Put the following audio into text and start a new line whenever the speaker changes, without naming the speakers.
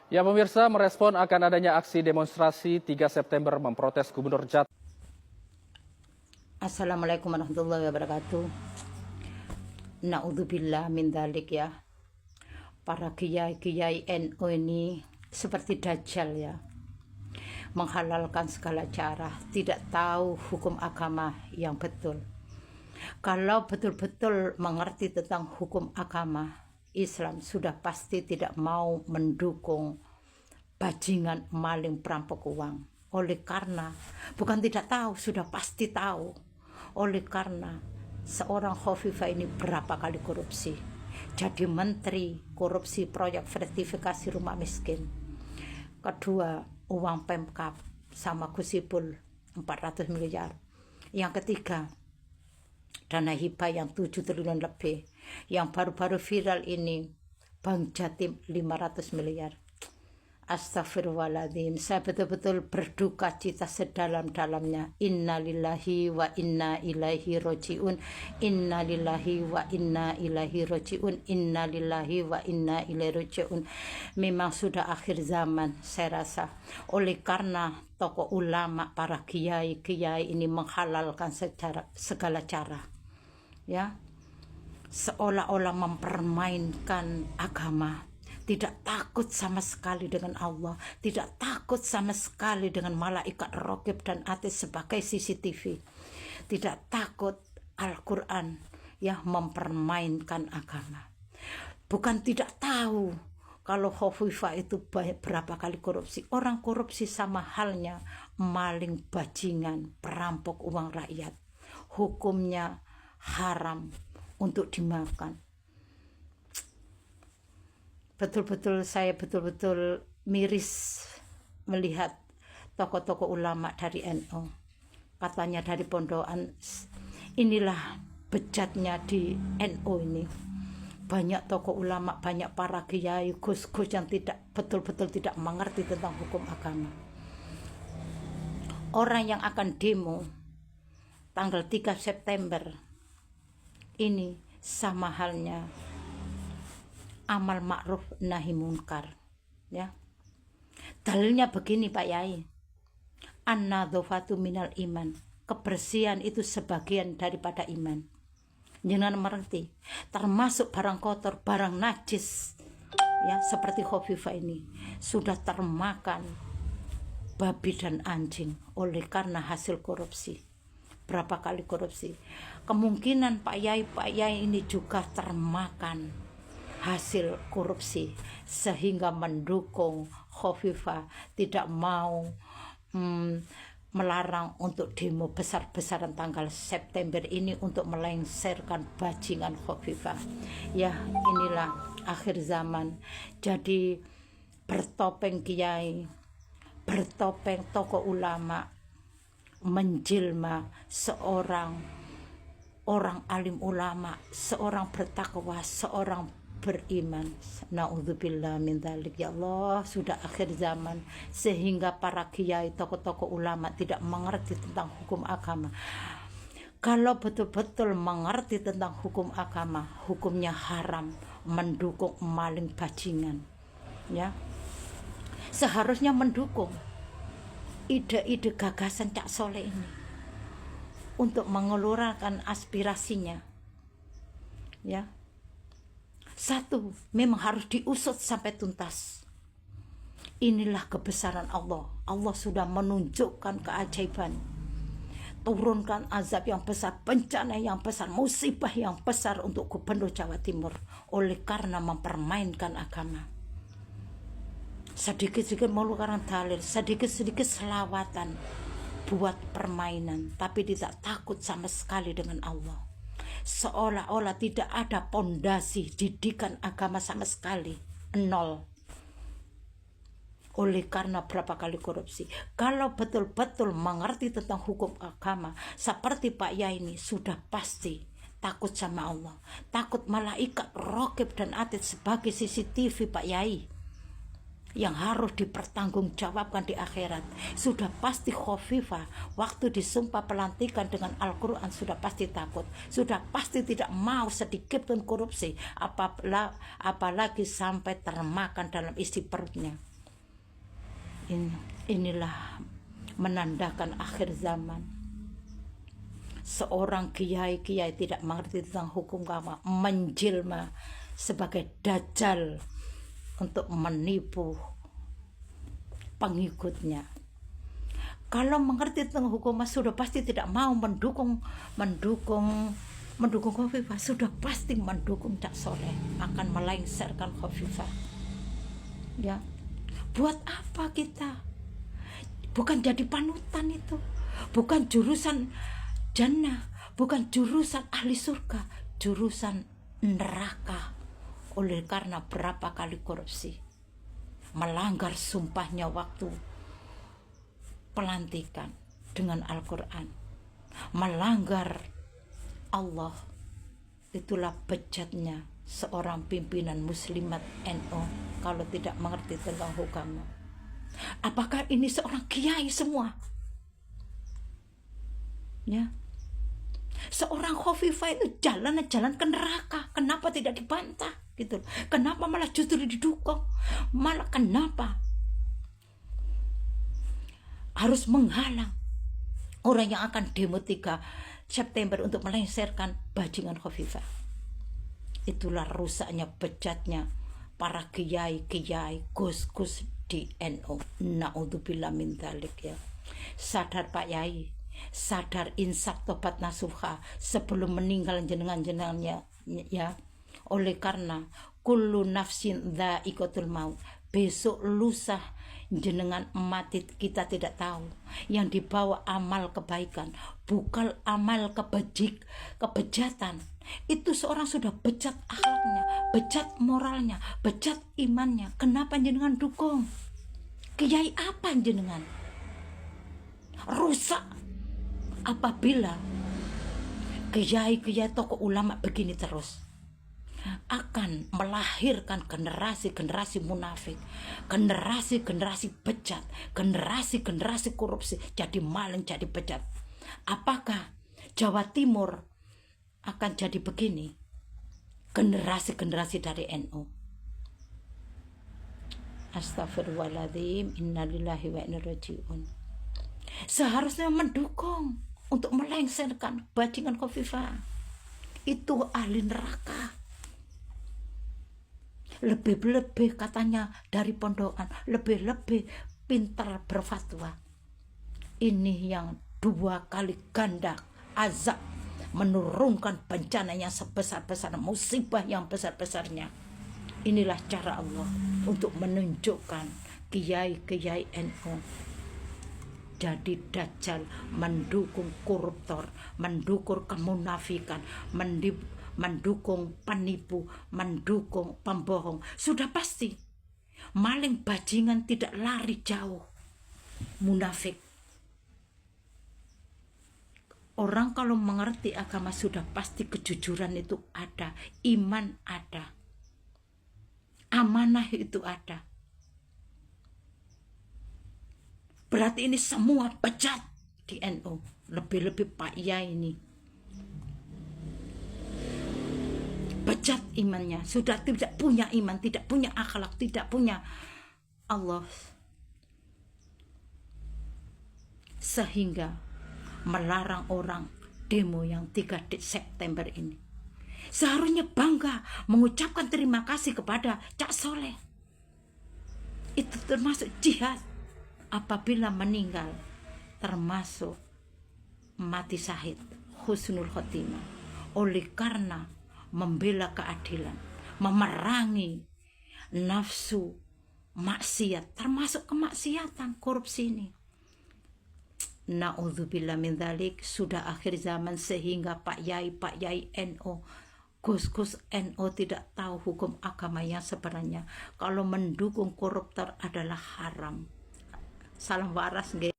Ya pemirsa, merespon akan adanya aksi demonstrasi 3 September memprotes Gubernur Jatim.
Assalamualaikum warahmatullahi wabarakatuh. Naudzubillah min dzalik ya. Para kiai-kiai NU ini seperti dajjal ya. Menghalalkan segala cara, tidak tahu hukum agama yang betul. Kalau betul-betul mengerti tentang hukum agama Islam, sudah pasti tidak mau mendukung bajingan, maling, perampok uang. Oleh karena bukan tidak tahu, sudah pasti tahu. Oleh karena seorang Khofifah ini berapa kali korupsi, jadi menteri korupsi proyek sertifikasi rumah miskin. Kedua, uang Pemkab sama Gusipul 400 miliar. Yang ketiga, dana hibah yang 7 triliun lebih. Yang baru-baru viral ini, Bank Jatim 500 miliar. Astagfirullahaladzim, saya betul-betul berduka cita sedalam-dalamnya. Innalillahi wa inna ilaihi roji'un. Innalillahi wa inna ilaihi roji'un. Innalillahi wa inna ilaihi roji'un. Memang sudah akhir zaman, saya rasa. Oleh karena tokoh ulama, para kiai-kiai ini menghalalkan segala cara, ya, seolah-olah mempermainkan agama. Tidak takut sama sekali dengan Allah, tidak takut sama sekali dengan malaikat raqib dan atid sebagai CCTV, tidak takut Al-Quran yang mempermainkan agama. Bukan tidak tahu kalau Khofifah itu berapa kali korupsi. Orang korupsi sama halnya maling, bajingan, perampok uang rakyat. Hukumnya haram untuk dimakan. Saya betul-betul miris melihat tokoh-tokoh ulama dari NU. Katanya dari pondokan, inilah bejatnya di NU ini. Banyak tokoh ulama, banyak para kiai, gus-gus yang betul-betul tidak mengerti tentang hukum agama. Orang yang akan demo tanggal 3 September ini sama halnya amal ma'ruf nahi munkar, ya. Dalilnya begini Pak Yai, an-nadzafatu minal iman, kebersihan itu sebagian daripada iman. Jangan mengerti, termasuk barang kotor, barang najis, ya, seperti Khofifah ini sudah termakan babi dan anjing oleh karena hasil korupsi. Berapa kali korupsi? Kemungkinan Pak Yai ini juga termakan hasil korupsi sehingga mendukung Khofifah, tidak mau melarang untuk demo besar-besaran tanggal September ini untuk melengsarkan bajingan Khofifah. Ya, inilah akhir zaman. Jadi bertopeng kiai, bertopeng tokoh ulama, menjelma seorang orang alim ulama, seorang bertakwa, seorang beriman. Naudzubillah min dzalik ya Allah, sudah akhir zaman sehingga para kiai, tokoh-tokoh ulama tidak mengerti tentang hukum agama. Kalau betul-betul mengerti tentang hukum agama, hukumnya haram mendukung maling bajingan, ya. Seharusnya mendukung ide-ide gagasan Cak Soleh ini untuk mengeluarkan aspirasinya, ya. Satu, memang harus diusut sampai tuntas. Inilah kebesaran Allah. Allah sudah menunjukkan keajaiban. Turunkan azab yang besar, bencana yang besar, musibah yang besar untuk Gubernur Jawa Timur oleh karena mempermainkan agama. Sedikit-sedikit mengeluarkan dalil, sedikit-sedikit selawatan, buat permainan, tapi tidak takut sama sekali dengan Allah. Seolah-olah tidak ada pondasi didikan agama sama sekali, nol. Oleh karena berapa kali korupsi. Kalau betul-betul mengerti tentang hukum agama seperti Pak Yai ini, sudah pasti takut sama Allah, takut malaikat raqib dan atid sebagai CCTV Pak Yai yang harus dipertanggungjawabkan di akhirat. Sudah pasti Khofifah waktu disumpah pelantikan dengan Al-Quran sudah pasti takut, sudah pasti tidak mau sedikit pun korupsi, apalagi sampai termakan dalam isi perutnya. Inilah menandakan akhir zaman. Seorang kiai tidak mengerti tentang hukum agama menjelma sebagai dajjal untuk menipu pengikutnya. Kalau mengerti tentang hukum sudah pasti tidak mau mendukung Khofifah, sudah pasti mendukung Cak Soleh, akan melengsarkan Khofifah. Ya, buat apa kita? Bukan jadi panutan itu, bukan jurusan jannah, bukan jurusan ahli surga, jurusan neraka. Oleh karena berapa kali korupsi, melanggar sumpahnya waktu pelantikan dengan Al-Quran, melanggar Allah. Itulah bejatnya seorang pimpinan muslimat NU kalau tidak mengerti tentang hukum. Apakah ini seorang kiai semua? Ya, seorang Khofifah itu jalan ke neraka. Kenapa tidak dibantah gitu? Kenapa malah justru didukung? Malah kenapa harus menghalang orang yang akan demo 3 September untuk melengsarkan bajingan Khofifah? Itulah rusaknya, bejatnya para kiai, gus-gus di NU. Naudzubillah min dzalik ya. Sadar Pak Yai, sadar, insaf, tobat nasuha sebelum meninggal jenengannya ya. Oleh karena kullu nafsin dha'iqatul maut, besok lusa jenengan mati, kita tidak tahu. Yang dibawa amal kebaikan, bukan amal kebejatan. Itu seorang sudah bejat akhlaknya, bejat moralnya, bejat imannya. Kenapa jenengan dukung? Kiai apa jenengan? Rusak apabila kiai tokoh ulama begini terus, akan melahirkan generasi munafik, generasi bejat, generasi korupsi, jadi maling, jadi bejat. Apakah Jawa Timur akan jadi begini? Generasi dari NU. Astagfirullahaladzim, innalillahi wa inna rajiun. Seharusnya mendukung untuk melengsarkan bajingan Khofifah. Itu ahli neraka. Lebih katanya dari pondokan, lebih pintar berfatwa. Ini yang 2 kali ganda azab, menurunkan bencana yang sebesar-besar, musibah yang besar-besarnya. Inilah cara Allah untuk menunjukkan kiai NU jadi dajjal, mendukung koruptor, mendukung kemunafikan, mendukung penipu, mendukung pembohong. Sudah pasti maling bajingan tidak lari jauh, munafik. Orang kalau mengerti agama sudah pasti kejujuran itu ada, iman ada, amanah itu ada. Berarti ini semua bejat di NU. Lebih Pak Yai ini bejat imannya, sudah tidak punya iman, tidak punya akhlak, tidak punya Allah, sehingga melarang orang demo yang 3 September ini. Seharusnya bangga mengucapkan terima kasih kepada Cak Soleh. Itu termasuk jihad. Apabila meninggal termasuk mati syahid, husnul khotimah. Oleh karena membela keadilan, memerangi nafsu maksiat, termasuk kemaksiatan korupsi ini. Naudzubillah min dzalik. Sudah akhir zaman sehingga Pak Yai NU, gus-gus NU tidak tahu hukum agama yang sebenarnya. Kalau mendukung koruptor adalah haram. Salam waras nggih.